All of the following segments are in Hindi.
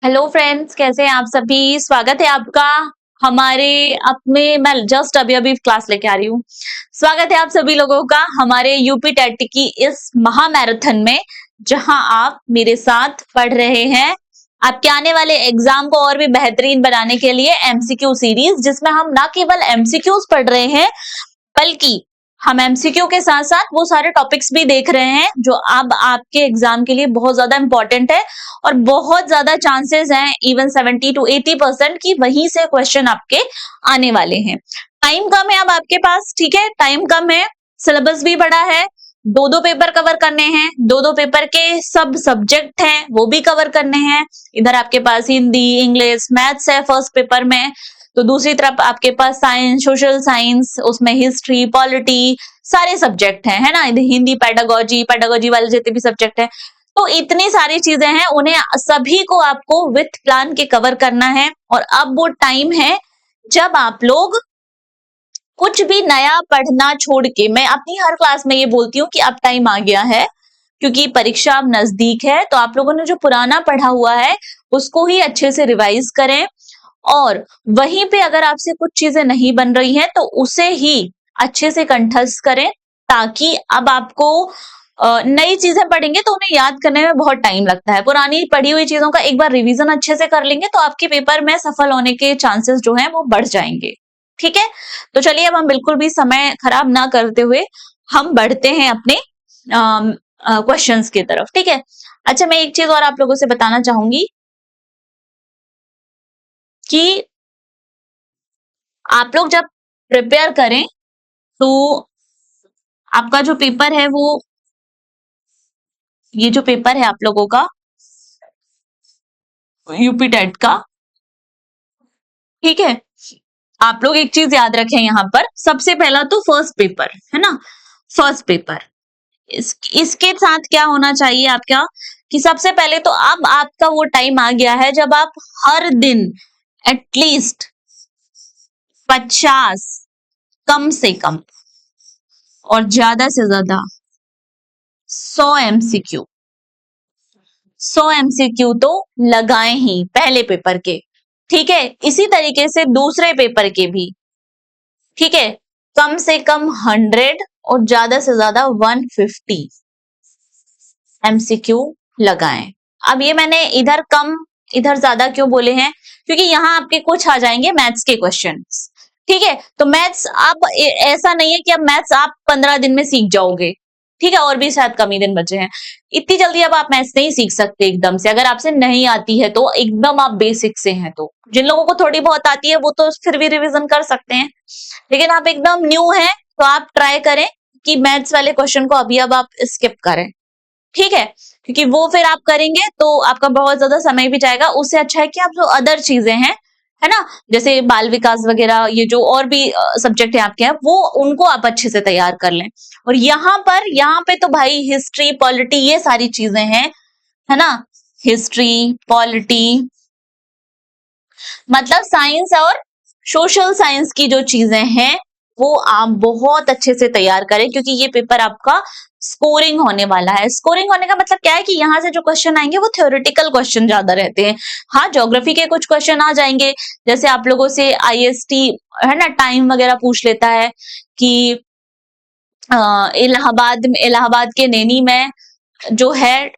हेलो फ्रेंड्स, कैसे हैं आप सभी। स्वागत है आपका हमारे अपने मैं जस्ट अभी अभी क्लास लेके आ रही हूँ। स्वागत है आप सभी लोगों का हमारे यूपी टेट की इस महामैराथन में, जहां आप मेरे साथ पढ़ रहे हैं आपके आने वाले एग्जाम को और भी बेहतरीन बनाने के लिए एमसीक्यू सीरीज, जिसमें हम ना केवल एमसीक्यूज पढ़ रहे हैं बल्कि हम एमसीक्यू के साथ साथ वो सारे टॉपिक्स भी देख रहे हैं जो अब आपके एग्जाम के लिए बहुत ज्यादा इंपॉर्टेंट है और बहुत ज्यादा चांसेस हैं, इवन 70 to 80% की वहीं से क्वेश्चन आपके आने वाले हैं। टाइम कम है अब आपके पास, ठीक है, टाइम कम है, सिलेबस भी बड़ा है, दो दो पेपर कवर करने हैं, दो दो पेपर के सब सब्जेक्ट हैं वो भी कवर करने हैं। इधर आपके पास हिंदी, इंग्लिश, मैथ्स है फर्स्ट पेपर में, तो दूसरी तरफ आपके पास साइंस, सोशल साइंस, उसमें हिस्ट्री, पॉलिटी, सारे सब्जेक्ट हैं, है ना। हिंदी, पेडागोजी, पेडागोजी वाले जितने भी सब्जेक्ट हैं, तो इतनी सारी चीजें हैं, उन्हें सभी को आपको विथ प्लान के कवर करना है। और अब वो टाइम है जब आप लोग कुछ भी नया पढ़ना छोड़ के, मैं अपनी हर क्लास में ये बोलती हूँ कि अब टाइम आ गया है क्योंकि परीक्षा अब नजदीक है, तो आप लोगों ने जो पुराना पढ़ा हुआ है उसको ही अच्छे से रिवाइज करें और वहीं पे अगर आपसे कुछ चीजें नहीं बन रही हैं तो उसे ही अच्छे से कंठस्थ करें, ताकि अब आपको नई चीजें पढ़ेंगे तो उन्हें याद करने में बहुत टाइम लगता है। पुरानी पढ़ी हुई चीजों का एक बार रिवीजन अच्छे से कर लेंगे तो आपके पेपर में सफल होने के चांसेस जो हैं वो बढ़ जाएंगे। ठीक है, तो चलिए अब हम बिल्कुल भी समय खराब ना करते हुए हम बढ़ते हैं अपने क्वेश्चंस की तरफ। ठीक है, अच्छा मैं एक चीज और आप लोगों से बताना चाहूंगी कि आप लोग जब प्रिपेयर करें तो आपका जो पेपर है वो, ये जो पेपर है आप लोगों का यूपी टेट का, ठीक है, आप लोग एक चीज याद रखें यहाँ पर, सबसे पहला तो फर्स्ट पेपर है ना, फर्स्ट पेपर इसके साथ क्या होना चाहिए आपका कि सबसे पहले तो अब आपका वो टाइम आ गया है जब आप हर दिन एटलीस्ट 50 कम से कम और ज्यादा से ज्यादा 100 एमसीक्यू, 100 एमसीक्यू तो लगाएं ही पहले पेपर के। ठीक है, इसी तरीके से दूसरे पेपर के भी, ठीक है, कम से कम 100 और ज्यादा से ज्यादा 150 एमसीक्यू लगाएं। अब ये मैंने इधर कम इधर ज्यादा क्यों बोले हैं, क्योंकि यहाँ आपके कुछ आ जाएंगे मैथ्स के क्वेश्चंस। ठीक है, तो मैथ्स आप ऐसा नहीं है कि अब मैथ्स आप 15 दिन में सीख जाओगे, ठीक है, और भी शायद कम ही दिन बचे हैं। इतनी जल्दी अब आप मैथ्स नहीं सीख सकते एकदम से, अगर आपसे नहीं आती है तो एकदम आप बेसिक से हैं तो। जिन लोगों को थोड़ी बहुत आती है वो तो फिर भी रिवीजन कर सकते हैं, लेकिन आप एकदम न्यू हैं तो आप ट्राई करें कि मैथ्स वाले क्वेश्चन को अभी अब आप स्किप करें। ठीक है, क्योंकि वो फिर आप करेंगे तो आपका बहुत ज्यादा समय भी जाएगा। उससे अच्छा है कि आप जो अदर चीजें हैं, है ना, जैसे बाल विकास वगैरह, ये जो और भी सब्जेक्ट है आपके हैं वो उनको आप अच्छे से तैयार कर लें। और यहाँ पे तो भाई हिस्ट्री, पॉलिटी, ये सारी चीजें हैं, है ना, हिस्ट्री, पॉलिटी, मतलब साइंस और सोशल साइंस की जो चीजें हैं वो आप बहुत अच्छे से तैयार करें, क्योंकि ये पेपर आपका स्कोरिंग होने वाला है। स्कोरिंग होने का मतलब क्या है कि यहाँ से जो क्वेश्चन आएंगे वो थ्योरेटिकल क्वेश्चन ज्यादा रहते हैं। हाँ, ज्योग्राफी के कुछ क्वेश्चन आ जाएंगे, जैसे आप लोगों से आईएसटी, है ना, टाइम वगैरह पूछ लेता है कि इलाहाबाद के नैनी में जो है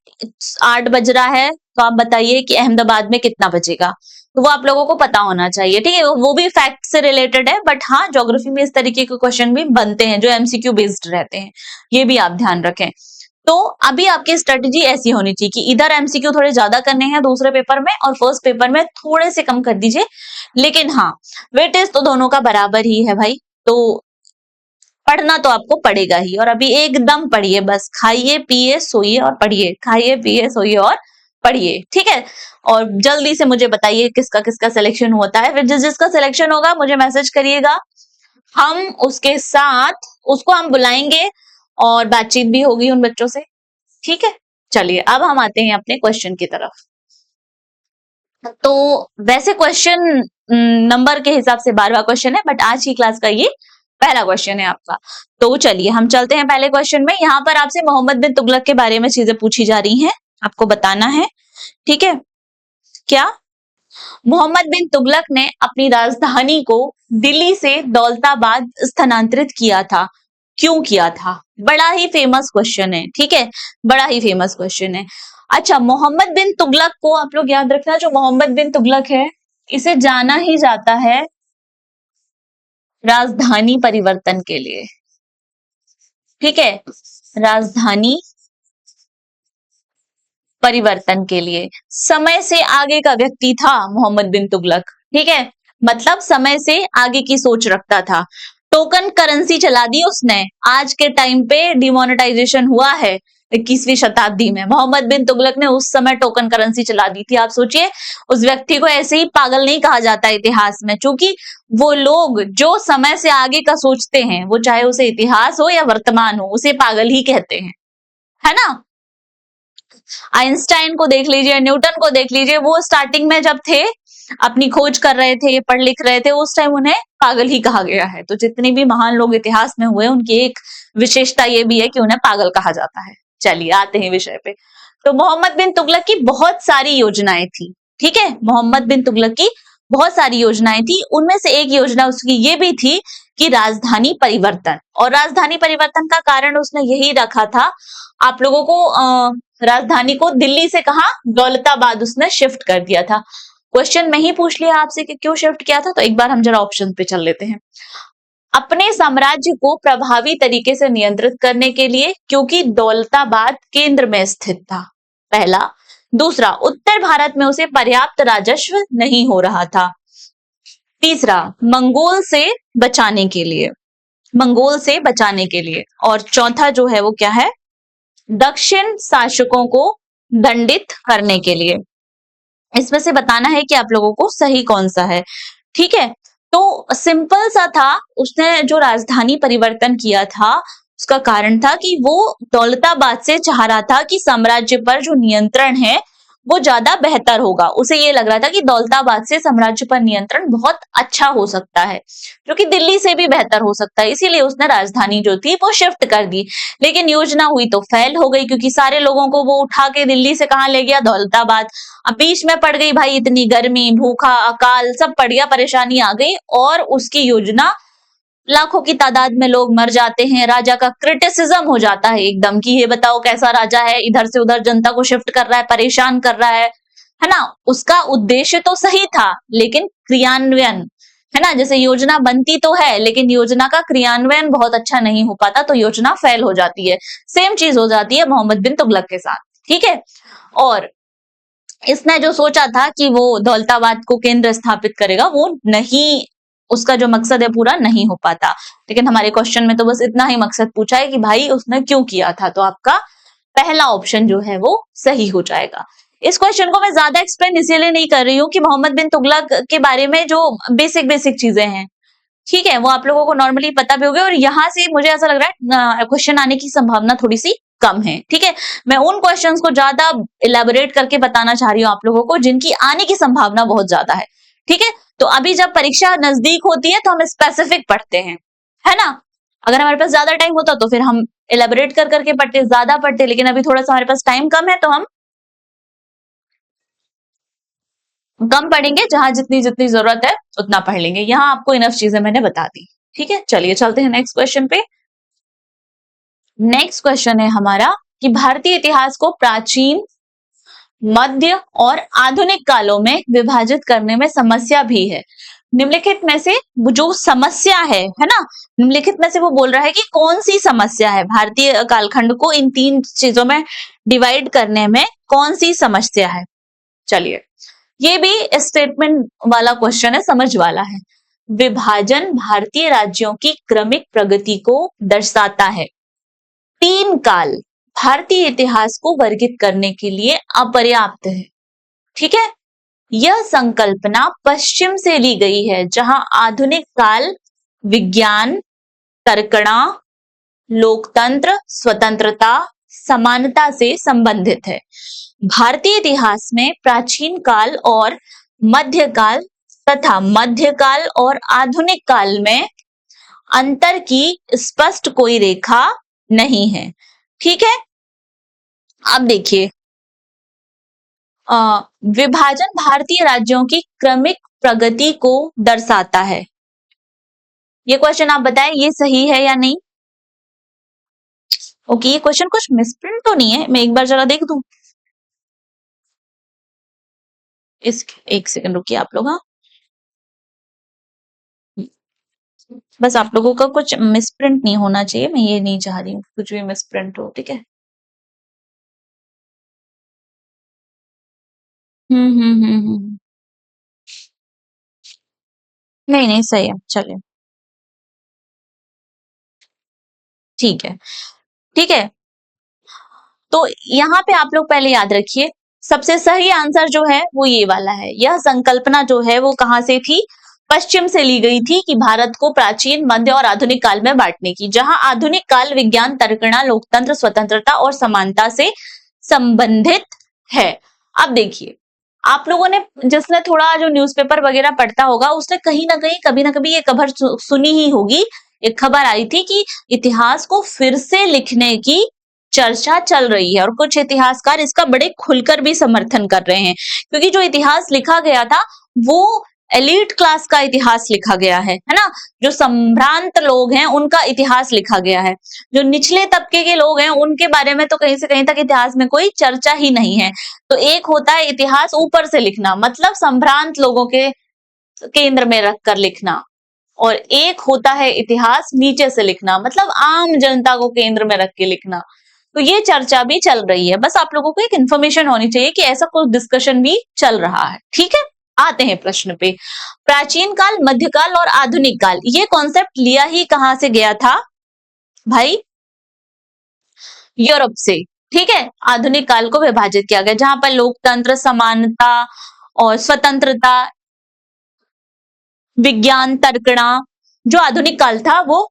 8 बज रहा है, तो आप बताइए कि अहमदाबाद में कितना बजेगा, तो वो आप लोगों को पता होना चाहिए। ठीक है, वो भी फैक्ट से रिलेटेड है, बट हाँ, ज्योग्राफी में इस तरीके के क्वेश्चन भी बनते हैं जो एमसीक्यू बेस्ड रहते हैं, ये भी आप ध्यान रखें। तो अभी आपकी स्ट्रेटेजी ऐसी होनी चाहिए कि इधर एमसीक्यू थोड़े ज्यादा करने हैं दूसरे पेपर में और फर्स्ट पेपर में थोड़े से कम कर दीजिए, लेकिन हाँ, वेटेज तो दोनों का बराबर ही है भाई, तो पढ़ना तो आपको पड़ेगा ही। और अभी एकदम पढ़िए, बस खाइए पिए सोइए और पढ़िए, खाइए पिए सोइए और पढ़िए। ठीक है, और जल्दी से मुझे बताइए किसका किसका सिलेक्शन होता है, फिर जिसका सिलेक्शन होगा मुझे मैसेज करिएगा, हम उसके साथ उसको हम बुलाएंगे और बातचीत भी होगी उन बच्चों से। ठीक है, चलिए अब हम आते हैं अपने क्वेश्चन की तरफ। तो वैसे क्वेश्चन नंबर के हिसाब से 12वां क्वेश्चन है, बट आज की क्लास का ये पहला क्वेश्चन है आपका। तो चलिए हम चलते हैं पहले क्वेश्चन में। यहाँ पर आपसे मोहम्मद बिन तुगलक के बारे में चीजें पूछी जा रही हैं, आपको बताना है। ठीक है, क्या? मोहम्मद बिन तुगलक ने अपनी राजधानी को दिल्ली से दौलताबाद स्थानांतरित किया था। क्यों किया था? बड़ा ही फेमस क्वेश्चन है, ठीक है, बड़ा ही फेमस क्वेश्चन है। अच्छा, मोहम्मद बिन तुगलक को आप लोग याद रखना, जो मोहम्मद बिन तुगलक है इसे जाना ही जाता है राजधानी परिवर्तन के लिए, ठीक है, राजधानी परिवर्तन के लिए। समय से आगे का व्यक्ति था मोहम्मद बिन तुगलक, ठीक है, मतलब समय से आगे की सोच रखता था। टोकन करेंसी चला दी उसने। आज के टाइम पे डिमोनेटाइजेशन हुआ है 21वीं शताब्दी में, मोहम्मद बिन तुगलक ने उस समय टोकन करेंसी चला दी थी। आप सोचिए, उस व्यक्ति को ऐसे ही पागल नहीं कहा जाता इतिहास में, क्योंकि वो लोग जो समय से आगे का सोचते हैं, वो चाहे उसे इतिहास हो या वर्तमान हो, उसे पागल ही कहते हैं, है ना। आइंस्टाइन को देख लीजिए, न्यूटन को देख लीजिए, वो स्टार्टिंग में जब थे अपनी खोज कर रहे थे, पढ़ लिख रहे थे, उस टाइम उन्हें पागल ही कहा गया है। तो जितने भी महान लोग इतिहास में हुए, उनकी एक विशेषता ये भी है कि उन्हें पागल कहा जाता है। चलिए आते हैं विषय पे। तो मोहम्मद बिन तुगलक की बहुत सारी योजनाएं थी, ठीक है, मोहम्मद बिन तुगलक की बहुत सारी योजनाएं थी। उनमें से एक योजना उसकी ये भी थी कि राजधानी परिवर्तन, और राजधानी परिवर्तन का कारण उसने यही रखा था, आप लोगों को राजधानी को दिल्ली से कहा, दौलताबाद उसने शिफ्ट कर दिया था। क्वेश्चन में ही पूछ लिया आपसे कि क्यों शिफ्ट किया था, तो एक बार हम जरा ऑप्शन पे चल लेते हैं। अपने साम्राज्य को प्रभावी तरीके से नियंत्रित करने के लिए, क्योंकि दौलताबाद केंद्र में स्थित था, पहला। दूसरा, उत्तर भारत में उसे पर्याप्त राजस्व नहीं हो रहा था। तीसरा, मंगोल से बचाने के लिए, मंगोल से बचाने के लिए। और चौथा जो है वो क्या है, दक्षिण शासकों को दंडित करने के लिए। इसमें से बताना है कि आप लोगों को सही कौन सा है, ठीक है। तो सिंपल सा था, उसने जो राजधानी परिवर्तन किया था उसका कारण था कि वो दौलताबाद से चाह रहा था कि साम्राज्य पर जो नियंत्रण है वो ज्यादा बेहतर होगा। उसे ये लग रहा था कि दौलताबाद से साम्राज्य पर नियंत्रण बहुत अच्छा हो सकता है, जो कि दिल्ली से भी बेहतर हो सकता है, इसीलिए उसने राजधानी जो थी वो शिफ्ट कर दी। लेकिन योजना हुई तो फेल हो गई, क्योंकि सारे लोगों को वो उठा के दिल्ली से कहाँ ले गया, दौलताबाद। अब बीच में पड़ गई भाई इतनी गर्मी, भूखा, अकाल सब पड़ गया, परेशानी आ गई, और उसकी योजना लाखों की तादाद में लोग मर जाते हैं। राजा का क्रिटिसिज्म हो जाता है एकदम कि ये बताओ कैसा राजा है, इधर से उधर जनता को शिफ्ट कर रहा है, परेशान कर रहा है ना। उसका उद्देश्य तो सही था, लेकिन क्रियान्वयन, है ना, जैसे योजना बनती तो है लेकिन योजना का क्रियान्वयन बहुत अच्छा नहीं हो पाता, तो योजना फेल हो जाती है। सेम चीज हो जाती है मोहम्मद बिन तुगलक के साथ, ठीक है। और इसने जो सोचा था कि वो दौलताबाद को केंद्र स्थापित करेगा, वो नहीं, उसका जो मकसद है पूरा नहीं हो पाता। लेकिन हमारे क्वेश्चन में तो बस इतना ही मकसद पूछा है कि भाई उसने क्यों किया था, तो आपका पहला ऑप्शन जो है वो सही हो जाएगा। इस क्वेश्चन को मैं ज्यादा एक्सप्लेन इसीलिए नहीं कर रही हूँ कि मोहम्मद बिन तुगलक के बारे में जो बेसिक बेसिक चीजें हैं, ठीक है, वो आप लोगों को नॉर्मली पता भी होगा, और यहाँ से मुझे ऐसा लग रहा है क्वेश्चन आने की संभावना थोड़ी सी कम है, ठीक है। मैं उन क्वेश्चंस को ज्यादा इलेबोरेट करके बताना चाह रही हूँ आप लोगों को जिनकी आने की संभावना बहुत ज्यादा है, ठीक है। तो अभी जब परीक्षा नजदीक होती है तो हम स्पेसिफिक पढ़ते हैं, है ना। अगर हमारे पास ज्यादा टाइम होता तो फिर हम इलेबोरेट कर करके पढ़ते, ज्यादा पढ़ते, लेकिन अभी थोड़ा सा हमारे पास टाइम कम है तो हम कम पढ़ेंगे, जहां जितनी जितनी जरूरत है उतना पढ़ लेंगे। यहाँ आपको इनफ चीजें मैंने बता दी, ठीक है। चलिए चलते हैं नेक्स्ट क्वेश्चन पे। नेक्स्ट क्वेश्चन है हमारा कि भारतीय इतिहास को प्राचीन, मध्य और आधुनिक कालों में विभाजित करने में समस्या भी है। निम्नलिखित में से जो समस्या है ना, निम्नलिखित में से वो बोल रहा है कि कौन सी समस्या है, भारतीय कालखंड को इन तीन चीजों में डिवाइड करने में कौन सी समस्या है। चलिए, ये भी स्टेटमेंट वाला क्वेश्चन है, समझ वाला है। विभाजन भारतीय राज्यों की क्रमिक प्रगति को दर्शाता है। तीन काल भारतीय इतिहास को वर्गित करने के लिए अपर्याप्त है, ठीक है। यह संकल्पना पश्चिम से ली गई है, जहां आधुनिक काल विज्ञान, तर्कणा, लोकतंत्र, स्वतंत्रता, समानता से संबंधित है। भारतीय इतिहास में प्राचीन काल और मध्यकाल तथा मध्यकाल और आधुनिक काल में अंतर की स्पष्ट कोई रेखा नहीं है, ठीक है। अब देखिए, अ, विभाजन भारतीय राज्यों की क्रमिक प्रगति को दर्शाता है। ये क्वेश्चन आप बताएं, ये सही है या नहीं? ओके, ये क्वेश्चन कुछ मिसप्रिंट तो नहीं है? मैं एक बार जरा देख दूं। इस एक सेकंड रुकिए आप लोग। हाँ, बस आप लोगों का कुछ मिसप्रिंट नहीं होना चाहिए, मैं ये नहीं चाह रही हूँ कुछ भी मिसप्रिंट हो, ठीक है। नहीं नहीं, सही है, चलिए ठीक है। ठीक है, तो यहाँ पे आप लोग पहले याद रखिए, सबसे सही आंसर जो है वो ये वाला है। यह संकल्पना जो है वो कहाँ से थी? पश्चिम से ली गई थी कि भारत को प्राचीन, मध्य और आधुनिक काल में बांटने की, जहां आधुनिक काल विज्ञान, तर्कणा, लोकतंत्र, स्वतंत्रता और समानता से संबंधित है। अब देखिए, आप लोगों ने, जिसने थोड़ा जो न्यूज़पेपर वगैरह पढ़ता होगा, उसने कहीं ना कहीं कभी ना कभी ये खबर सुनी ही होगी। एक खबर आई थी कि इतिहास को फिर से लिखने की चर्चा चल रही है और कुछ इतिहासकार इसका बड़े खुलकर भी समर्थन कर रहे हैं, क्योंकि जो इतिहास लिखा गया था वो एलीट क्लास का इतिहास लिखा गया है ना। जो संभ्रांत लोग हैं उनका इतिहास लिखा गया है। जो निचले तबके के लोग हैं उनके बारे में तो कहीं से कहीं तक इतिहास में कोई चर्चा ही नहीं है। तो एक होता है इतिहास ऊपर से लिखना, मतलब संभ्रांत लोगों के केंद्र में रखकर लिखना, और एक होता है इतिहास नीचे से लिखना, मतलब आम जनता को केंद्र में रख के लिखना। तो ये चर्चा भी चल रही है, बस आप लोगों को एक इन्फॉर्मेशन होनी चाहिए कि ऐसा कुछ डिस्कशन भी चल रहा है, ठीक है। आते हैं प्रश्न पे। प्राचीन काल, मध्यकाल और आधुनिक काल, ये कॉन्सेप्ट लिया ही कहां से गया था भाई? यूरोप से, ठीक है। आधुनिक काल को विभाजित किया गया जहां पर लोकतंत्र, समानता और स्वतंत्रता, विज्ञान, तर्कणा, जो आधुनिक काल था वो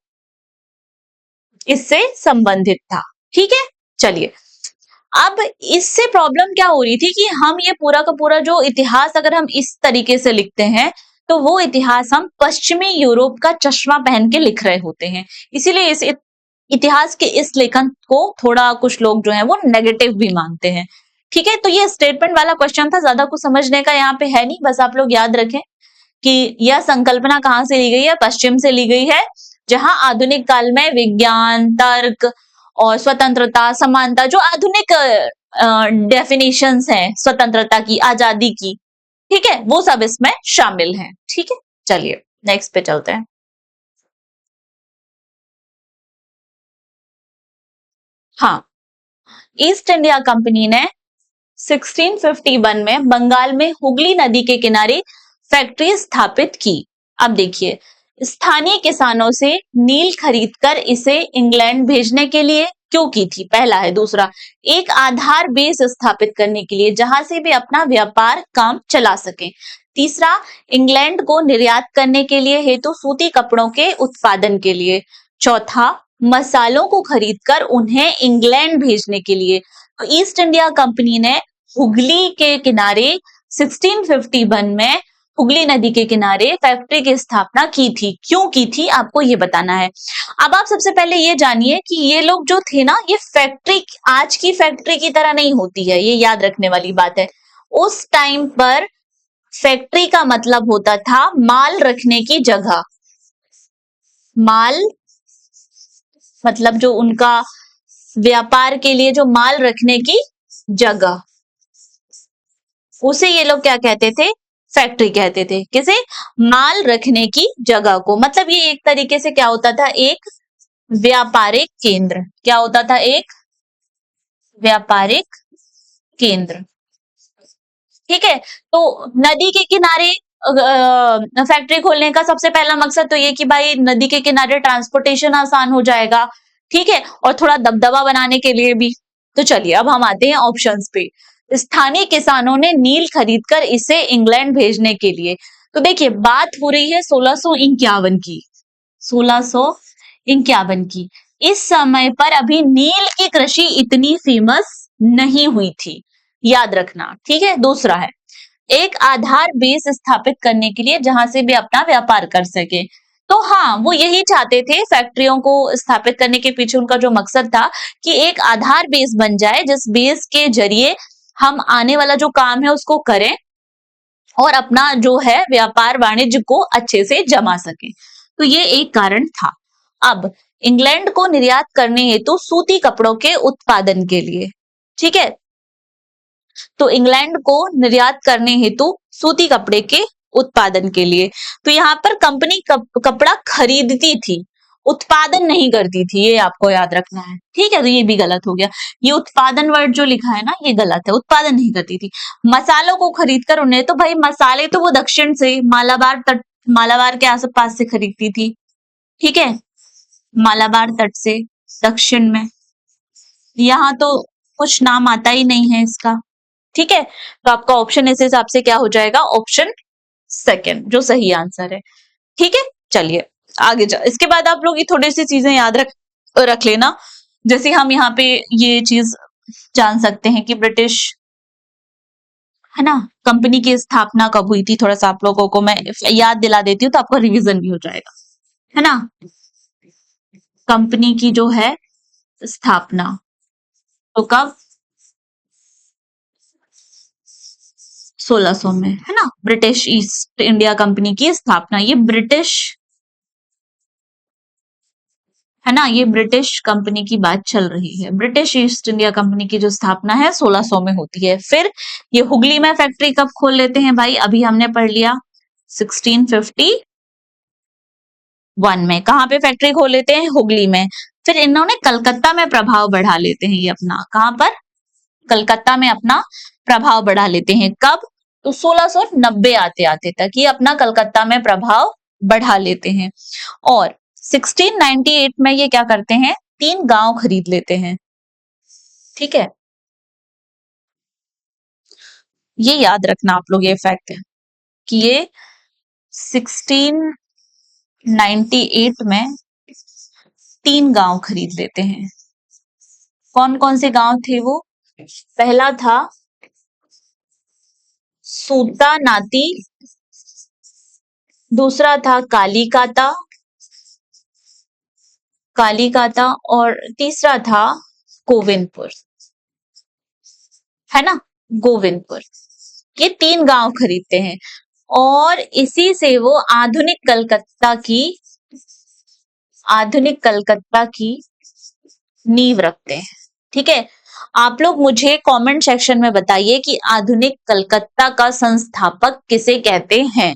इससे संबंधित था, ठीक है। चलिए, अब इससे प्रॉब्लम क्या हो रही थी कि हम ये पूरा का पूरा जो इतिहास अगर हम इस तरीके से लिखते हैं तो वो इतिहास हम पश्चिमी यूरोप का चश्मा पहन के लिख रहे होते हैं। इसीलिए इस इतिहास के इस लेखन को थोड़ा कुछ लोग जो है वो नेगेटिव भी मानते हैं, ठीक है। तो ये स्टेटमेंट वाला क्वेश्चन था, ज्यादा कुछ समझने का यहाँ पे है नहीं, बस आप लोग याद रखें कि यह संकल्पना कहाँ से ली गई है? पश्चिम से ली गई है, जहां आधुनिक काल में विज्ञान, तर्क और स्वतंत्रता, समानता, जो आधुनिक डेफिनेशंस हैं स्वतंत्रता की, आजादी की, ठीक है, वो सब इसमें शामिल हैं, ठीक है। चलिए नेक्स्ट पे चलते हैं। हाँ, ईस्ट इंडिया कंपनी ने 1651 में बंगाल में हुगली नदी के किनारे फैक्ट्री स्थापित की। अब देखिए, स्थानीय किसानों से नील खरीदकर इसे इंग्लैंड भेजने के लिए क्यों की थी? पहला है। दूसरा, एक आधार बेस स्थापित करने के लिए जहां से वे अपना व्यापार काम चला सके। तीसरा, इंग्लैंड को निर्यात करने के लिए हेतु सूती कपड़ों के उत्पादन के लिए। चौथा, मसालों को खरीदकर उन्हें इंग्लैंड भेजने के लिए। तो ईस्ट इंडिया कंपनी ने हुगली के किनारे 1651 में हुगली नदी के किनारे फैक्ट्री की स्थापना की थी। क्यों की थी आपको ये बताना है। अब आप सबसे पहले ये जानिए कि ये लोग जो थे ना, ये फैक्ट्री आज की फैक्ट्री की तरह नहीं होती है, ये याद रखने वाली बात है। उस टाइम पर फैक्ट्री का मतलब होता था माल रखने की जगह। माल मतलब जो उनका व्यापार के लिए जो माल रखने की जगह, उसे ये लोग क्या कहते थे? फैक्ट्री कहते थे। किसे? माल रखने की जगह को। मतलब ये एक तरीके से क्या होता था? एक व्यापारिक केंद्र। क्या होता था? एक व्यापारिक केंद्र, ठीक है। तो नदी के किनारे फैक्ट्री खोलने का सबसे पहला मकसद तो ये कि भाई नदी के किनारे ट्रांसपोर्टेशन आसान हो जाएगा, ठीक है, और थोड़ा दबदबा बनाने के लिए भी। तो चलिए अब हम आते हैं ऑप्शंस पे। स्थानीय किसानों ने नील खरीदकर इसे इंग्लैंड भेजने के लिए। तो देखिए, बात हो रही है 1651 की। 1651 की। इस समय पर अभी नील की कृषि इतनी फेमस नहीं हुई थी, याद रखना, ठीक है। दूसरा है, एक आधार बेस स्थापित करने के लिए जहां से भी अपना व्यापार कर सके। तो हाँ, वो यही चाहते थे, फैक्ट्रियों को स्थापित करने के पीछे उनका जो मकसद था कि एक आधार बेस बन जाए, जिस बेस के जरिए हम आने वाला जो काम है उसको करें और अपना जो है व्यापार वाणिज्य को अच्छे से जमा सके। तो ये एक कारण था। अब इंग्लैंड को निर्यात करने हेतु सूती कपड़ों के उत्पादन के लिए, ठीक है, तो इंग्लैंड को निर्यात करने हेतु सूती कपड़े के उत्पादन के लिए, तो यहाँ पर कंपनी कपड़ा खरीदती थी, उत्पादन नहीं करती थी, ये आपको याद रखना है, ठीक है। तो ये भी गलत हो गया, ये उत्पादन वर्ड जो लिखा है ना ये गलत है, उत्पादन नहीं करती थी। मसालों को खरीद कर उन्हें, तो भाई मसाले तो वो दक्षिण से मालाबार तट, मालाबार के आस पास से खरीदती थी, ठीक है, मालाबार तट से दक्षिण में, यहाँ तो कुछ नाम आता ही नहीं है इसका, ठीक है। तो आपका ऑप्शन इस हिसाब से क्या हो जाएगा, ऑप्शन सेकंड जो सही आंसर है, ठीक है। चलिए आगे जा, इसके बाद आप लोग ये थोड़ी सी चीजें याद रख लेना, जैसे हम यहाँ पे ये चीज जान सकते हैं कि ब्रिटिश, है ना, कंपनी की स्थापना कब हुई थी, थोड़ा सा आप लोगों को मैं याद दिला देती हूँ तो आपका रिवीजन भी हो जाएगा, है ना। कंपनी की जो है स्थापना तो कब, 1600 में, है ना, ब्रिटिश ईस्ट इंडिया कंपनी की स्थापना, ये ब्रिटिश, है ना, ये ब्रिटिश कंपनी की बात चल रही है। ब्रिटिश ईस्ट इंडिया कंपनी की जो स्थापना है 1600 में होती है। फिर ये हुगली में फैक्ट्री कब खोल लेते हैं भाई, अभी हमने पढ़ लिया 1651 में, कहाँ पे फैक्ट्री खोल लेते हैं, हुगली में। फिर इन्होंने कलकत्ता में प्रभाव बढ़ा लेते हैं, ये अपना कहाँ पर, कलकत्ता में अपना प्रभाव बढ़ा लेते हैं, कब, तो 1690 आते आते तक ये अपना कलकत्ता में प्रभाव बढ़ा लेते हैं। और 1698 में ये क्या करते हैं, 3 गांव खरीद लेते हैं, ठीक है, ये याद रखना आप लोग, ये फैक्ट है कि ये 1698 में 3 गांव खरीद लेते हैं। कौन कौन से गांव थे वो, पहला था सूता नाती, दूसरा था कालीकाता, कालीकाता, और तीसरा था गोविंदपुर, है ना, गोविंदपुर। ये 3 गांव खरीदते हैं और इसी से वो आधुनिक कलकत्ता की नींव रखते हैं, ठीक है। आप लोग मुझे कमेंट सेक्शन में बताइए कि आधुनिक कलकत्ता का संस्थापक किसे कहते हैं,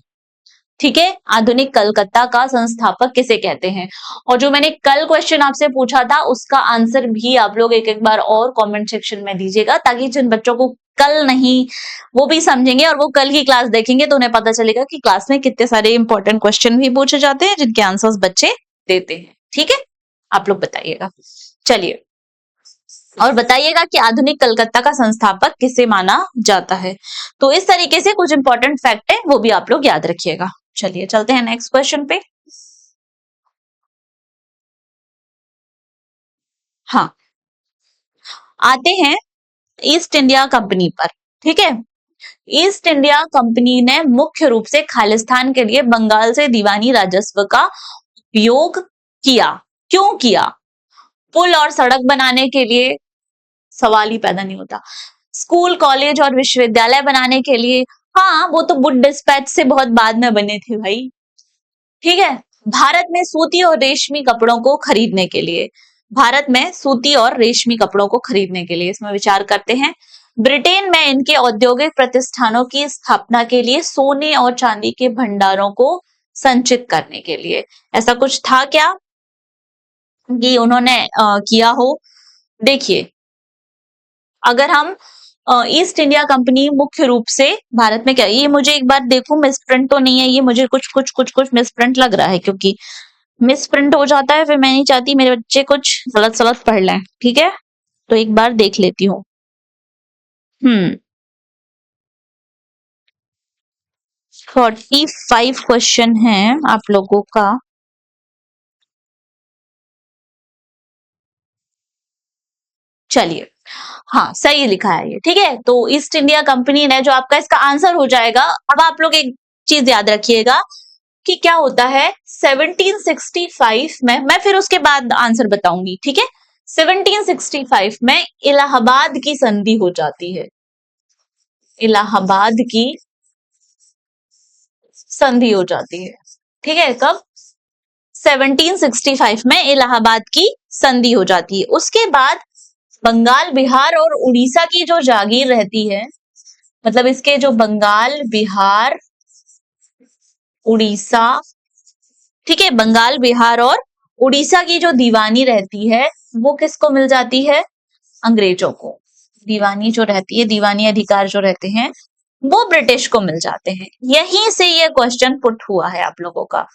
ठीक है, आधुनिक कलकत्ता का संस्थापक किसे कहते हैं। और जो मैंने कल क्वेश्चन आपसे पूछा था उसका आंसर भी आप लोग एक एक बार और कमेंट सेक्शन में दीजिएगा, ताकि जिन बच्चों को कल नहीं, वो भी समझेंगे और वो कल की क्लास देखेंगे तो उन्हें पता चलेगा कि क्लास में कितने सारे इंपॉर्टेंट क्वेश्चन भी पूछे जाते हैं जिनके आंसर्स बच्चे देते हैं, ठीक है। आप लोग बताइएगा, चलिए, और बताइएगा कि आधुनिक कलकत्ता का संस्थापक किसे माना जाता है। तो इस तरीके से कुछ इंपॉर्टेंट फैक्ट है वो भी आप लोग याद रखिएगा। चलिए चलते हैं नेक्स्ट क्वेश्चन पे। हाँ, आते हैं ईस्ट इंडिया कंपनी पर, ठीक है। ईस्ट इंडिया कंपनी ने मुख्य रूप से खालिस्तान के लिए बंगाल से दीवानी राजस्व का उपयोग किया, क्यों किया, पुल और सड़क बनाने के लिए, सवाल ही पैदा नहीं होता, स्कूल कॉलेज और विश्वविद्यालय बनाने के लिए, हाँ वो तो वुड डिस्पैच से बहुत बाद में बने थे भाई, ठीक है। भारत में सूती और रेशमी कपड़ों को खरीदने के लिए, भारत में सूती और रेशमी कपड़ों को खरीदने के लिए इसमें विचार करते हैं। ब्रिटेन में इनके औद्योगिक प्रतिष्ठानों की स्थापना के लिए, सोने और चांदी के भंडारों को संचित करने के लिए, ऐसा कुछ था क्या कि उन्होंने किया हो। देखिए, अगर हम ईस्ट इंडिया कंपनी मुख्य रूप से भारत में क्या, ये मुझे एक बार देखो मिसप्रिंट तो नहीं है, ये मुझे कुछ मिसप्रिंट लग रहा है, क्योंकि मिसप्रिंट हो जाता है फिर मैं नहीं चाहती मेरे बच्चे कुछ गलत सलत पढ़ लें, ठीक है। तो एक बार देख लेती हूँ। 45 क्वेश्चन है आप लोगों का, चलिए, हाँ सही लिखा है ये, ठीक है। तो ईस्ट इंडिया कंपनी ने, जो आपका इसका आंसर हो जाएगा, अब आप लोग एक चीज याद रखिएगा कि क्या होता है 1765 में, मैं फिर उसके बाद आंसर बताऊंगी, ठीक है। 1765 में इलाहाबाद की संधि हो जाती है, इलाहाबाद की संधि हो जाती है। ठीक है, कब? 1765 में इलाहाबाद की संधि हो जाती है। उसके बाद बंगाल, बिहार और उड़ीसा की जो जागीर रहती है, मतलब इसके जो बंगाल, बिहार, उड़ीसा, ठीक है, बंगाल, बिहार और उड़ीसा की जो दीवानी रहती है वो किसको मिल जाती है? अंग्रेजों को। दीवानी जो रहती है, दीवानी अधिकार जो रहते हैं वो ब्रिटिश को मिल जाते हैं। यहीं से ये क्वेश्चन पुट हुआ है आप लोगों का,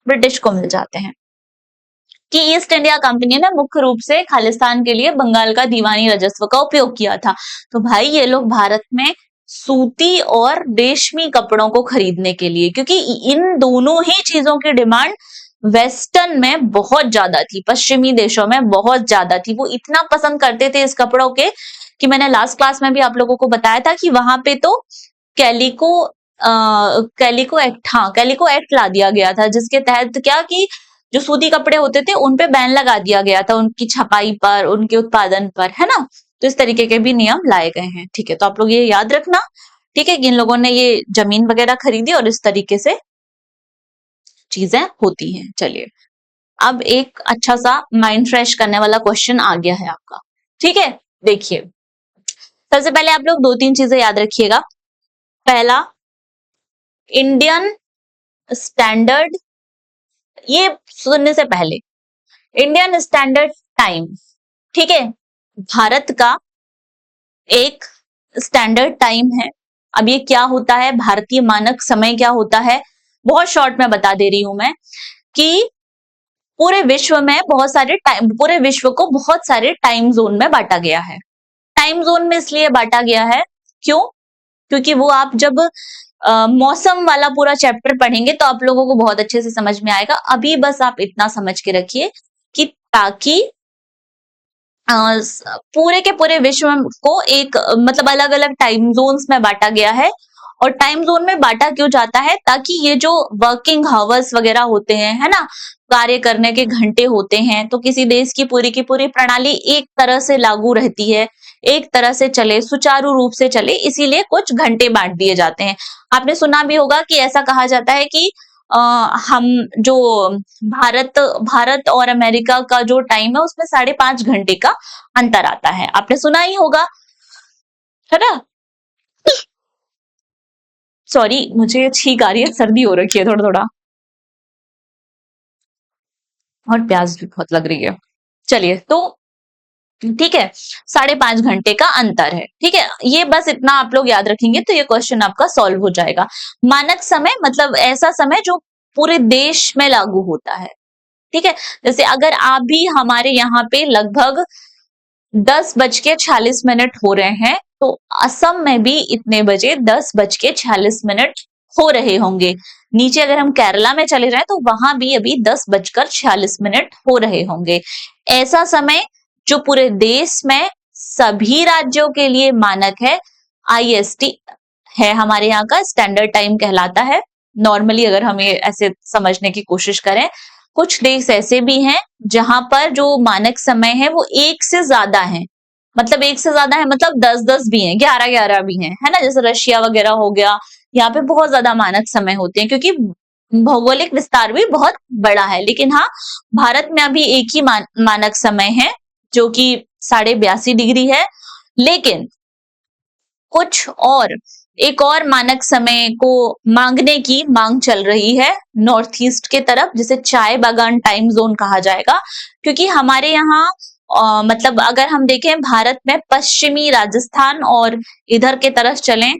ब्रिटिश को मिल जाते हैं कि ईस्ट इंडिया कंपनी ने मुख्य रूप से खालिस्तान के लिए बंगाल का दीवानी राजस्व का उपयोग किया था। तो भाई ये लोग भारत में सूती और रेशमी कपड़ों को खरीदने के लिए, क्योंकि इन दोनों ही चीजों की डिमांड वेस्टर्न में बहुत ज्यादा थी, पश्चिमी देशों में बहुत ज्यादा थी। वो इतना पसंद करते थे इस कपड़ों के कि मैंने लास्ट क्लास में भी आप लोगों को बताया था कि वहां पे तो कैलिको कैलिको एक्ट, हाँ कैलिको एक्ट ला दिया गया था, जिसके तहत क्या कि जो सूती कपड़े होते थे उन पे बैन लगा दिया गया था, उनकी छपाई पर, उनके उत्पादन पर, है ना। तो इस तरीके के भी नियम लाए गए हैं। ठीक है, तो आप लोग ये याद रखना, ठीक है, कि इन लोगों ने ये जमीन वगैरह खरीदी और इस तरीके से चीजें होती हैं। चलिए, अब एक अच्छा सा माइंड फ्रेश करने वाला क्वेश्चन आ गया है आपका। ठीक है, देखिए, सबसे पहले आप लोग दो तीन चीजें याद रखिएगा। पहला, इंडियन स्टैंडर्ड, ये सुनने से पहले इंडियन स्टैंडर्ड टाइम, ठीक है, भारत का एक स्टैंडर्ड टाइम है। अब ये क्या होता है, भारतीय मानक समय क्या होता है, बहुत शॉर्ट में बता दे रही हूं मैं कि पूरे विश्व में बहुत सारे टाइम, पूरे विश्व को बहुत सारे टाइम जोन में बांटा गया है। टाइम जोन में इसलिए बांटा गया है, क्यों? क्योंकि वो आप जब मौसम वाला पूरा चैप्टर पढ़ेंगे तो आप लोगों को बहुत अच्छे से समझ में आएगा। अभी बस आप इतना समझ के रखिए कि ताकि पूरे के पूरे विश्व को एक मतलब अलग अलग टाइम जोन्स में बांटा गया है। और टाइम जोन में बांटा क्यों जाता है? ताकि ये जो वर्किंग हावर्स वगैरह होते हैं, है ना, कार्य करने के घंटे होते हैं, तो किसी देश की पूरी प्रणाली एक तरह से लागू रहती है, एक तरह से चले, सुचारू रूप से चले, इसीलिए कुछ घंटे बांट दिए जाते हैं। आपने सुना भी होगा कि ऐसा कहा जाता है कि हम जो भारत और अमेरिका का जो टाइम है उसमें 5.5 घंटे का अंतर आता है। आपने सुना ही होगा, है ना। सॉरी, मुझे छींक आ रही है, सर्दी हो रखी है थोड़ा थोड़ा, और प्यास भी बहुत लग रही है। चलिए, तो ठीक है, 5.5 घंटे का अंतर है। ठीक है, ये बस इतना आप लोग याद रखेंगे तो ये क्वेश्चन आपका सॉल्व हो जाएगा। मानक समय मतलब ऐसा समय जो पूरे देश में लागू होता है। ठीक है, जैसे अगर आप भी हमारे यहाँ पे लगभग 10:46 हो रहे हैं, तो असम में भी इतने बजे 10:46 हो रहे होंगे। नीचे अगर हम केरला में चले जाएं तो वहां भी अभी 10:46 हो रहे होंगे। ऐसा समय जो पूरे देश में सभी राज्यों के लिए मानक है, IST है, हमारे यहाँ का स्टैंडर्ड टाइम कहलाता है। नॉर्मली अगर हम ये ऐसे समझने की कोशिश करें, कुछ देश ऐसे भी हैं जहां पर जो मानक समय है वो एक से ज्यादा है, मतलब एक से ज्यादा है मतलब 10-10 भी हैं, 11-11 भी हैं, है ना, जैसे रशिया वगैरह हो गया। यहाँ पे बहुत ज्यादा मानक समय होते हैं क्योंकि भौगोलिक विस्तार भी बहुत बड़ा है। लेकिन हाँ, भारत में अभी एक ही मानक समय है जो कि 82.5 डिग्री है। लेकिन कुछ और एक और मानक समय को मांगने की मांग चल रही है नॉर्थ ईस्ट के तरफ, जिसे चाय बागान टाइम जोन कहा जाएगा। क्योंकि हमारे यहाँ मतलब अगर हम देखें भारत में पश्चिमी राजस्थान और इधर के तरफ चलें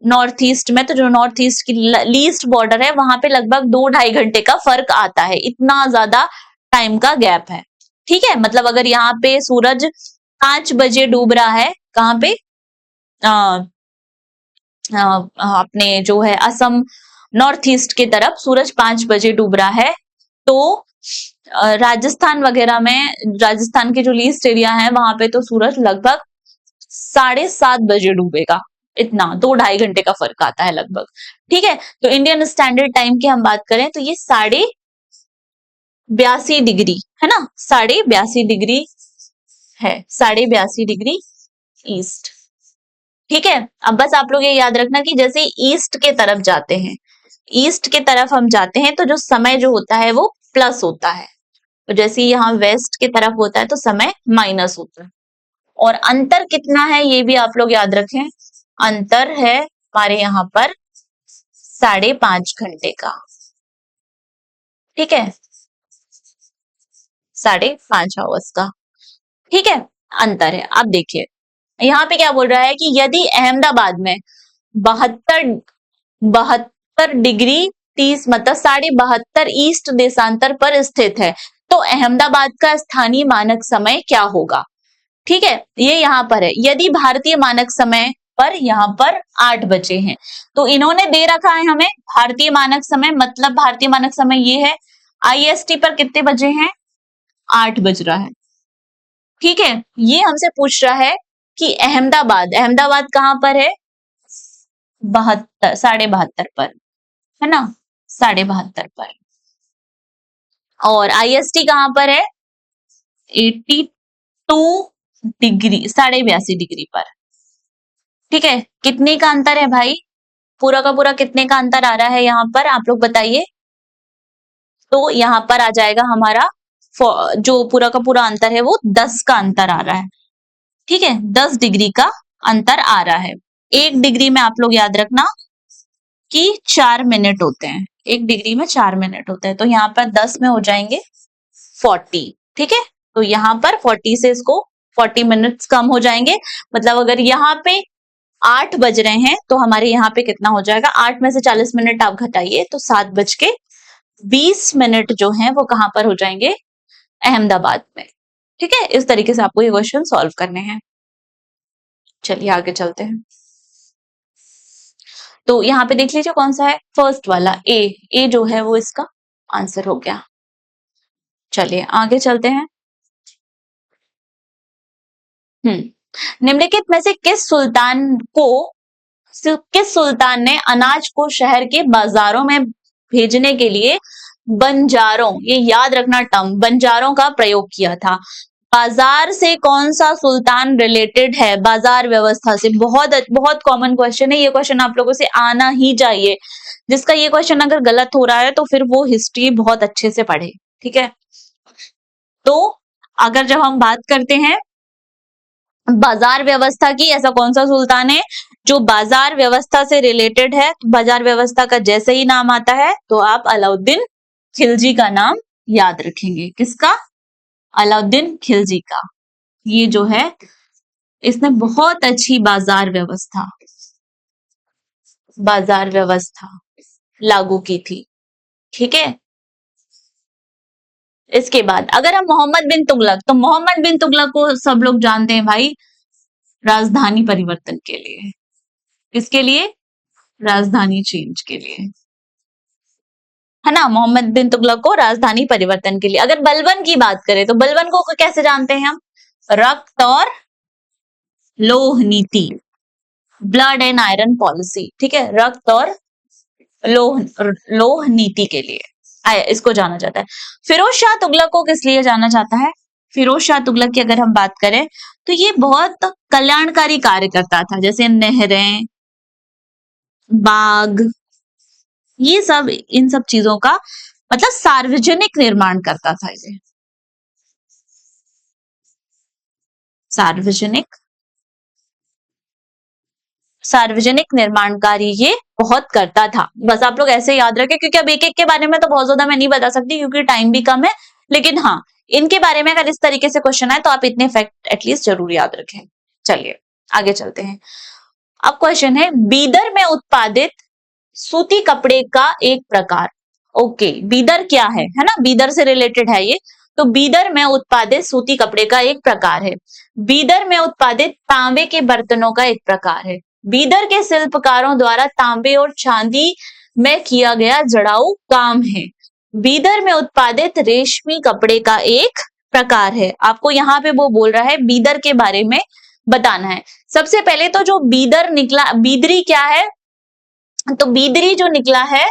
नॉर्थ ईस्ट में, तो जो नॉर्थ ईस्ट की लीस्ट बॉर्डर है वहां पे लगभग 2-2.5 घंटे का फर्क आता है, इतना ज्यादा टाइम का गैप है। ठीक है, मतलब अगर यहाँ पे सूरज 5 बजे डूब रहा है, कहाँ पे अपने जो है असम नॉर्थ ईस्ट की तरफ सूरज 5 बजे डूब रहा है, तो राजस्थान वगैरह में, राजस्थान के जो लीस्ट एरिया है वहां पे तो सूरज लगभग 7:30 बजे डूबेगा। इतना 2-2.5 घंटे का फर्क आता है लगभग। ठीक है, तो इंडियन स्टैंडर्ड टाइम की हम बात करें तो ये 82.5 डिग्री है ना, 82.5 डिग्री है, 82.5 डिग्री ईस्ट। ठीक है। अब बस आप लोग ये याद रखना कि जैसे ईस्ट के तरफ जाते हैं, ईस्ट के तरफ हम जाते हैं तो जो समय जो होता है वो प्लस होता है, तो जैसे यहाँ वेस्ट की तरफ होता है तो समय माइनस होता है। और अंतर कितना है ये भी आप लोग याद रखें, अंतर है हमारे यहाँ पर 5.5 घंटे का। ठीक है, 5.5 आवर्स का। ठीक है, अंतर है। अब देखिए यहाँ पे क्या बोल रहा है कि यदि अहमदाबाद में 72 डिग्री 30 मतलब 72.5 ईस्ट देशांतर पर स्थित है तो अहमदाबाद का स्थानीय मानक समय क्या होगा। ठीक है, ये यहाँ पर है। यदि भारतीय मानक समय पर यहाँ पर 8 बजे हैं तो इन्होंने दे रखा है हमें भारतीय मानक समय, मतलब भारतीय मानक समय ये है, आईएसटी पर कितने बजे हैं, 8 बज रहा है। ठीक है, ये हमसे पूछ रहा है कि अहमदाबाद, अहमदाबाद कहाँ पर है, 72 पर, है ना, 72 पर। और आईएसटी कहां पर है, 82 डिग्री, 82.5 डिग्री पर। ठीक है, कितने का अंतर है भाई, पूरा का पूरा कितने का अंतर आ रहा है यहाँ पर, आप लोग बताइए। तो यहाँ पर आ जाएगा हमारा जो पूरा का पूरा अंतर है वो 10 का अंतर आ रहा है। ठीक है, 10 डिग्री का अंतर आ रहा है। 1 डिग्री में आप लोग याद रखना कि 4 मिनट होते हैं, 1 डिग्री में 4 मिनट होते हैं, तो यहाँ पर 10 में हो जाएंगे 40। ठीक है, तो यहाँ पर 40 से इसको 40 मिनट्स कम हो जाएंगे, मतलब अगर यहाँ पे 8 बज रहे हैं तो हमारे यहाँ पे कितना हो जाएगा, 8 में से 40 मिनट आप घटाइए तो 7:20 जो है वो कहाँ पर हो जाएंगे, अहमदाबाद में। ठीक है, इस तरीके से आपको ये क्वेश्चन सॉल्व करने हैं। चलिए आगे चलते हैं। तो यहाँ पे देख लीजिए कौन सा है, फर्स्ट वाला ए जो है वो इसका आंसर हो गया। चलिए आगे चलते हैं। निम्नलिखित में से किस सुल्तान ने अनाज को शहर के बाजारों में भेजने के लिए बंजारों, ये याद रखना टर्म, बंजारों का प्रयोग किया था। बाजार से कौन सा सुल्तान रिलेटेड है, बाजार व्यवस्था से। बहुत बहुत कॉमन क्वेश्चन है ये, क्वेश्चन आप लोगों से आना ही चाहिए। जिसका ये क्वेश्चन अगर गलत हो रहा है तो फिर वो हिस्ट्री बहुत अच्छे से पढ़े। ठीक है, तो अगर जब हम बात करते हैं बाजार व्यवस्था की, ऐसा कौन सा सुल्तान है जो बाजार व्यवस्था से रिलेटेड है, तो बाजार व्यवस्था का जैसे ही नाम आता है तो आप अलाउद्दीन खिलजी का नाम याद रखेंगे। किसका, अलाउद्दीन खिलजी का। ये जो है इसने बहुत अच्छी बाजार व्यवस्था लागू की थी। ठीक है, इसके बाद अगर हम मोहम्मद बिन तुगलक, तो मोहम्मद बिन तुगलक को सब लोग जानते हैं भाई राजधानी परिवर्तन के लिए। किसके लिए, राजधानी चेंज के लिए, है ना, मोहम्मद बिन तुगलक को राजधानी परिवर्तन के लिए। अगर बलबन की बात करें तो बलबन को कैसे जानते हैं हम, रक्त और लोह नीति, ब्लड एंड आयरन पॉलिसी। ठीक है, रक्त और लोह नीति के लिए इसको जाना जाता है। फिरोज शाह तुगलक को किस लिए जाना जाता है, फिरोज शाह तुगलक की अगर हम बात करें तो ये बहुत कल्याणकारी कार्य करता था, जैसे नहरें, बाग, ये सब, इन सब चीजों का मतलब सार्वजनिक निर्माण करता था। ये सार्वजनिक निर्माण कार्य ये बहुत करता था। बस आप लोग ऐसे याद रखें, क्योंकि अब एक एक के बारे में तो बहुत ज्यादा मैं नहीं बता सकती क्योंकि टाइम भी कम है, लेकिन हाँ इनके बारे में अगर इस तरीके से क्वेश्चन आए तो आप इतने फैक्ट एटलीस्ट जरूर याद रखें। चलिए आगे चलते हैं। अब क्वेश्चन है, बीदर में उत्पादित सूती कपड़े का एक प्रकार। ओके, बीदर क्या है ना, बीदर से रिलेटेड है ये। तो बीदर में उत्पादित सूती कपड़े का एक प्रकार है। बीदर में उत्पादित तांबे के बर्तनों का एक प्रकार है। बीदर के शिल्पकारों द्वारा तांबे और चांदी में किया गया जड़ाऊ काम है। बीदर में उत्पादित रेशमी कपड़े का एक प्रकार है। आपको यहाँ पे वो बोल रहा है बीदर के बारे में बताना है। सबसे पहले तो जो बीदर निकला, बीदरी क्या है, तो बीदरी जो निकला है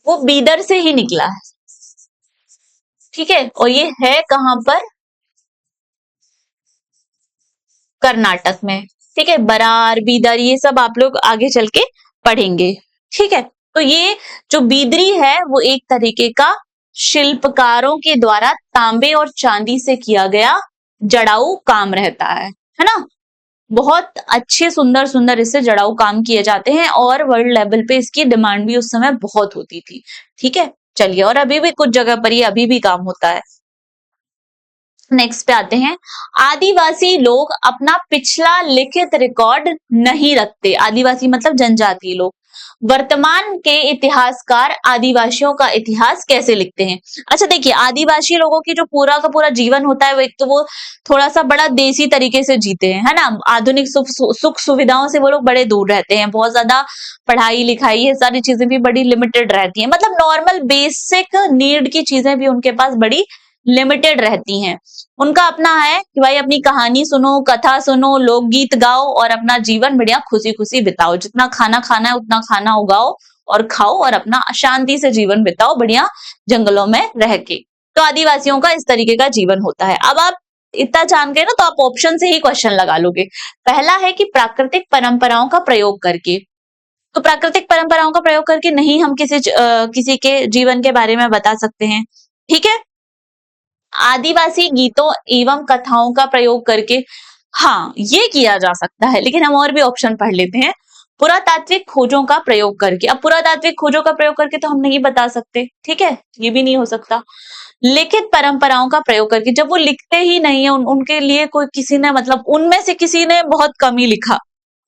वो बीदर से ही निकला है। ठीक है, और ये है कहां पर, कर्नाटक में। ठीक है, बरार, बीदर, ये सब आप लोग आगे चल के पढ़ेंगे। ठीक है, तो ये जो बीदरी है वो एक तरीके का शिल्पकारों के द्वारा तांबे और चांदी से किया गया जड़ाऊ काम रहता है ना। बहुत अच्छे सुंदर सुंदर इससे जड़ाऊ काम किए जाते हैं और वर्ल्ड लेवल पे इसकी डिमांड भी उस समय बहुत होती थी। ठीक है, चलिए, और अभी भी कुछ जगह पर ये अभी भी काम होता है। नेक्स्ट पे आते हैं, आदिवासी लोग अपना पिछला लिखित रिकॉर्ड नहीं रखते। आदिवासी मतलब जनजातीय लोग। वर्तमान के इतिहासकार आदिवासियों का इतिहास कैसे लिखते हैं? अच्छा देखिए, आदिवासी लोगों की जो पूरा का पूरा जीवन होता है वो एक तो वो थोड़ा सा बड़ा देसी तरीके से जीते हैं, है ना। आधुनिक सुख सुविधाओं से वो लोग बड़े दूर रहते हैं, बहुत ज्यादा पढ़ाई लिखाई ये सारी चीजें भी बड़ी लिमिटेड रहती हैं, मतलब नॉर्मल बेसिक नीड की चीजें भी उनके पास बड़ी लिमिटेड रहती हैं। उनका अपना है कि भाई अपनी कहानी सुनो, कथा सुनो, लोकगीत गाओ और अपना जीवन बढ़िया खुशी खुशी बिताओ। जितना खाना खाना है उतना खाना उगाओ और खाओ और अपना शांति से जीवन बिताओ बढ़िया जंगलों में रह के। तो आदिवासियों का इस तरीके का जीवन होता है। अब आप इतना जान गए ना तो आप ऑप्शन से ही क्वेश्चन लगा लोगे। पहला है कि प्राकृतिक परंपराओं का प्रयोग करके। तो प्राकृतिक परंपराओं का प्रयोग करके नहीं हम किसी के जीवन के बारे में बता सकते हैं। ठीक है, आदिवासी गीतों एवं कथाओं का प्रयोग करके, हाँ ये किया जा सकता है, लेकिन हम और भी ऑप्शन पढ़ लेते हैं। पुरातात्विक खोजों का प्रयोग करके, अब पुरातात्विक खोजों का प्रयोग करके तो हम नहीं बता सकते, ठीक है, ये भी नहीं हो सकता। लिखित परंपराओं का प्रयोग करके, जब वो लिखते ही नहीं है उनके लिए कोई किसी ने मतलब उनमें से किसी ने बहुत कम ही लिखा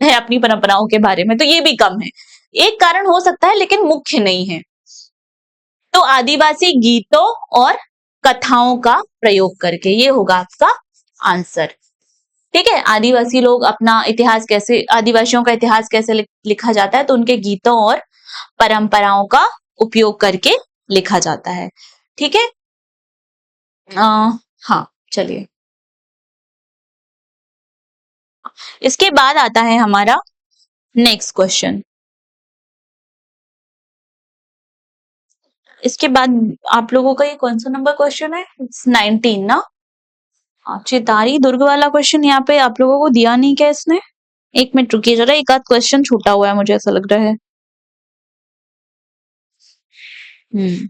है अपनी परंपराओं के बारे में, तो ये भी कम है। एक कारण हो सकता है लेकिन मुख्य नहीं है। तो आदिवासी गीतों और कथाओं का प्रयोग करके, ये होगा आपका आंसर। ठीक है, आदिवासी लोग अपना इतिहास कैसे, आदिवासियों का इतिहास कैसे लिखा जाता है, तो उनके गीतों और परंपराओं का उपयोग करके लिखा जाता है। ठीक है, हाँ चलिए, इसके बाद आता है हमारा नेक्स्ट क्वेश्चन। इसके बाद आप लोगों का ये कौन सा नंबर क्वेश्चन है? 19 ना। चितारी दुर्ग वाला क्वेश्चन यहाँ पे आप लोगों को दिया नहीं क्या इसने? एक मिनट रुकिए जरा, एक आध क्वेश्चन छूटा हुआ है मुझे ऐसा लग रहा है। हम्म,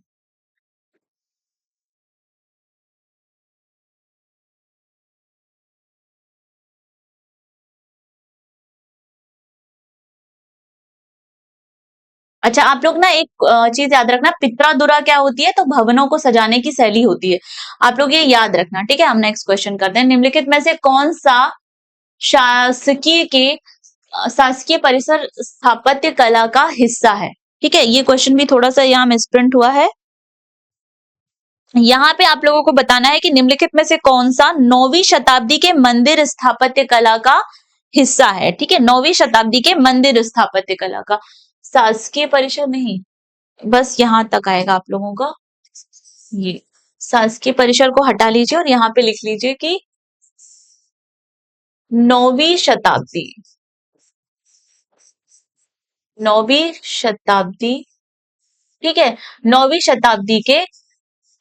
अच्छा आप लोग ना एक चीज याद रखना, पित्रादुरा क्या होती है? तो भवनों को सजाने की शैली होती है। आप लोग ये याद रखना। ठीक है, हम नेक्स्ट क्वेश्चन करते हैं। निम्नलिखित में से कौन सा शासकीय परिसर स्थापत्य कला का हिस्सा है? ठीक है, ये क्वेश्चन भी थोड़ा सा यहाँ मिसप्रिंट हुआ है। यहाँ पे आप लोगों को बताना है कि निम्नलिखित में से कौन सा 9वीं शताब्दी के मंदिर स्थापत्य कला का हिस्सा है। ठीक है, 9वीं शताब्दी के मंदिर स्थापत्य कला का। शासकीय परिसर नहीं, बस यहाँ तक आएगा आप लोगों का। ये शासकीय परिसर को हटा लीजिए और यहाँ पे लिख लीजिए कि 9वीं शताब्दी, 9वीं शताब्दी। ठीक है, 9वीं शताब्दी के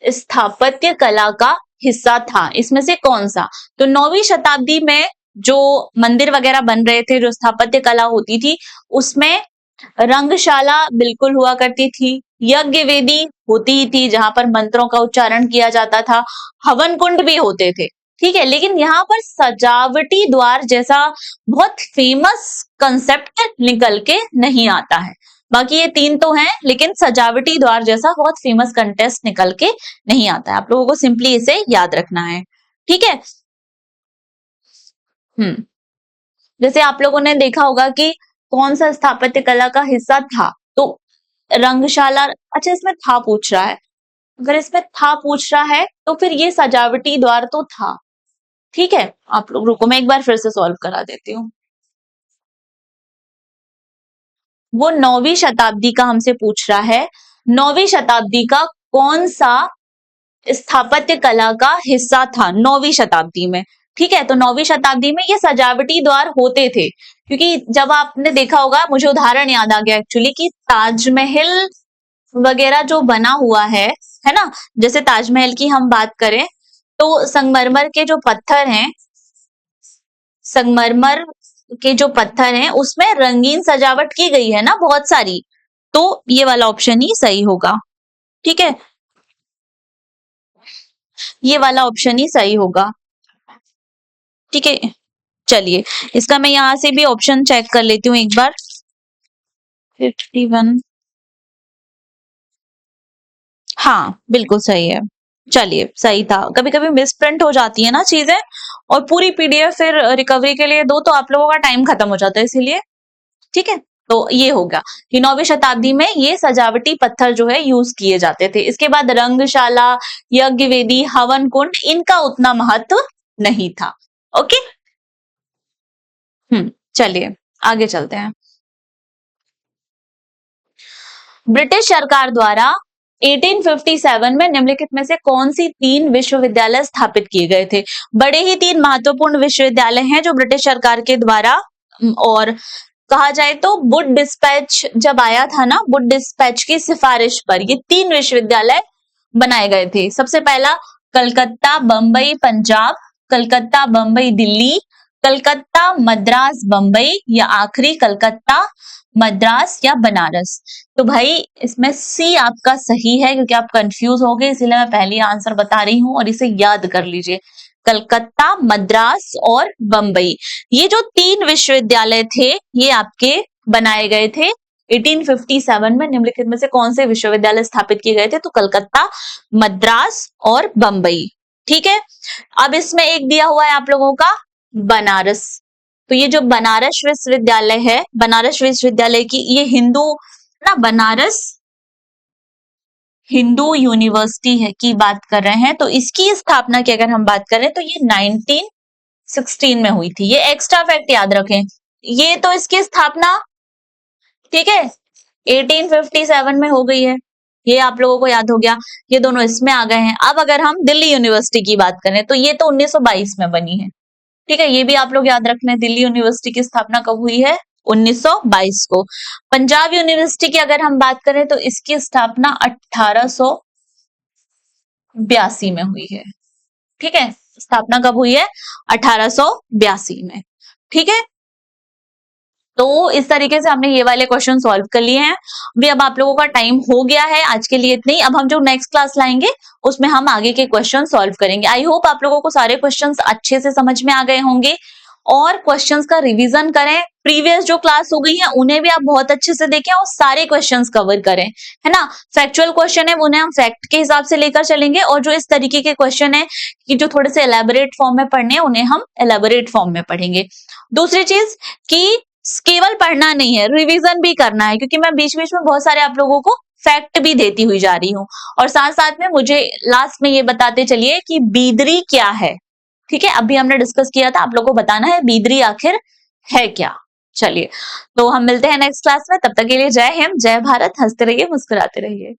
स्थापत्य कला का हिस्सा था। इसमें से कौन सा? तो 9वीं शताब्दी में जो मंदिर वगैरह बन रहे थे, जो स्थापत्य कला होती थी, उसमें रंगशाला बिल्कुल हुआ करती थी, यज्ञ वेदी होती ही थी जहां पर मंत्रों का उच्चारण किया जाता था, हवन कुंड भी होते थे। ठीक है, लेकिन यहाँ पर सजावटी द्वार जैसा बहुत फेमस कंसेप्ट निकल के नहीं आता है। बाकी ये तीन तो हैं, लेकिन सजावटी द्वार जैसा बहुत फेमस कंटेस्ट निकल के नहीं आता है। आप लोगों को सिंपली इसे याद रखना है। ठीक है, जैसे आप लोगों ने देखा होगा कि कौन सा स्थापत्य कला का हिस्सा था, तो रंगशाला। अच्छा इसमें था पूछ रहा है, अगर इसमें था पूछ रहा है तो फिर ये सजावटी द्वार तो था। ठीक है, आप लोग रुको, मैं एक बार फिर से सॉल्व करा देती हूँ। वो 9वीं शताब्दी का हमसे पूछ रहा है, 9वीं शताब्दी का कौन सा स्थापत्य कला का हिस्सा था 9वीं शताब्दी में। ठीक है, तो 9वीं शताब्दी में ये सजावटी द्वार होते थे, क्योंकि जब आपने देखा होगा, मुझे उदाहरण याद आ गया एक्चुअली, कि ताजमहल वगैरह जो बना हुआ है ना, जैसे ताजमहल की हम बात करें तो संगमरमर के जो पत्थर हैं, संगमरमर के जो पत्थर हैं उसमें रंगीन सजावट की गई है ना बहुत सारी, तो ये वाला ऑप्शन ही सही होगा। ठीक है, ये वाला ऑप्शन ही सही होगा। ठीक है, चलिए इसका मैं यहां से भी ऑप्शन चेक कर लेती हूँ एक बार। 51, हाँ बिल्कुल सही है। चलिए सही था, कभी कभी मिस प्रिंट हो जाती है ना चीजें, और पूरी पीडीएफ फिर रिकवरी के लिए दो तो आप लोगों का टाइम खत्म हो जाता है इसीलिए। ठीक है, तो ये होगा कि 9वीं शताब्दी में ये सजावटी पत्थर जो है यूज किए जाते थे। इसके बाद रंगशाला, यज्ञ वेदी, हवन कुंड, इनका उतना महत्व नहीं था। ओके, चलिए आगे चलते हैं। ब्रिटिश सरकार द्वारा 1857 में निम्नलिखित में से कौन सी 3 विश्वविद्यालय स्थापित किए गए थे? बड़े ही 3 महत्वपूर्ण विश्वविद्यालय हैं जो ब्रिटिश सरकार के द्वारा, और कहा जाए तो वुड डिस्पैच जब आया था ना, वुड डिस्पैच की सिफारिश पर ये 3 विश्वविद्यालय बनाए गए थे। सबसे पहला कलकत्ता, बंबई, पंजाब, कलकत्ता, बंबई, दिल्ली, कलकत्ता, मद्रास, बंबई, या आखिरी कलकत्ता, मद्रास या बनारस। तो भाई इसमें सी आपका सही है, क्योंकि आप कंफ्यूज हो गए इसीलिए मैं पहले आंसर बता रही हूं, और इसे याद कर लीजिए। कलकत्ता, मद्रास और बंबई, ये जो 3 विश्वविद्यालय थे ये आपके बनाए गए थे 1857 में। निम्नलिखित में से कौन से विश्वविद्यालय स्थापित किए गए थे? तो कलकत्ता, मद्रास और बंबई। ठीक है, अब इसमें एक दिया हुआ है आप लोगों का बनारस। तो ये जो बनारस विश्वविद्यालय है, बनारस विश्वविद्यालय की ये हिंदू ना, बनारस हिंदू यूनिवर्सिटी है की बात कर रहे हैं, तो इसकी स्थापना की अगर हम बात करें तो ये 1916 में हुई थी। ये एक्स्ट्रा फैक्ट याद रखें, ये तो इसकी स्थापना, ठीक है, 1857 में हो गई है, ये आप लोगों को याद हो गया। ये दोनों इसमें आ गए हैं। अब अगर हम दिल्ली यूनिवर्सिटी की बात करें तो ये तो 1922 में बनी है। ठीक है, ये भी आप लोग याद रख लें। दिल्ली यूनिवर्सिटी की स्थापना कब हुई है? 1922 को। पंजाब यूनिवर्सिटी की अगर हम बात करें तो इसकी स्थापना 1882 में हुई है। ठीक है, स्थापना कब हुई है? 1882 में। ठीक है, तो इस तरीके से हमने ये वाले क्वेश्चन सॉल्व कर लिए हैं। अभी अब आप लोगों का टाइम हो गया है, आज के लिए इतना ही। अब हम जो नेक्स्ट क्लास लाएंगे उसमें हम आगे के क्वेश्चन सॉल्व करेंगे। आई होप आप लोगों को सारे क्वेश्चंस अच्छे से समझ में आ गए होंगे, और क्वेश्चंस का रिवीजन करें। प्रीवियस जो क्लास हो गई है उन्हें भी आप बहुत अच्छे से देखें और सारे क्वेश्चंस कवर करें, है ना। फैक्चुअल क्वेश्चन है उन्हें हम फैक्ट के हिसाब से लेकर चलेंगे, और जो इस तरीके के क्वेश्चन है कि जो थोड़े से एलेबोरेट फॉर्म में पढ़ने हैं उन्हें हम एलेबोरेट फॉर्म में पढ़ेंगे। दूसरी चीज कि केवल पढ़ना नहीं है, रिवीजन भी करना है, क्योंकि मैं बीच बीच में बहुत सारे आप लोगों को फैक्ट भी देती हुई जा रही हूँ। और साथ साथ में मुझे लास्ट में ये बताते चलिए कि बीदरी क्या है। ठीक है, अभी हमने डिस्कस किया था, आप लोगों को बताना है बीदरी आखिर है क्या। चलिए, तो हम मिलते हैं नेक्स्ट क्लास में, तब तक के लिए जय हिंद, जय भारत, हंसते रहिए, मुस्कुराते रहिए।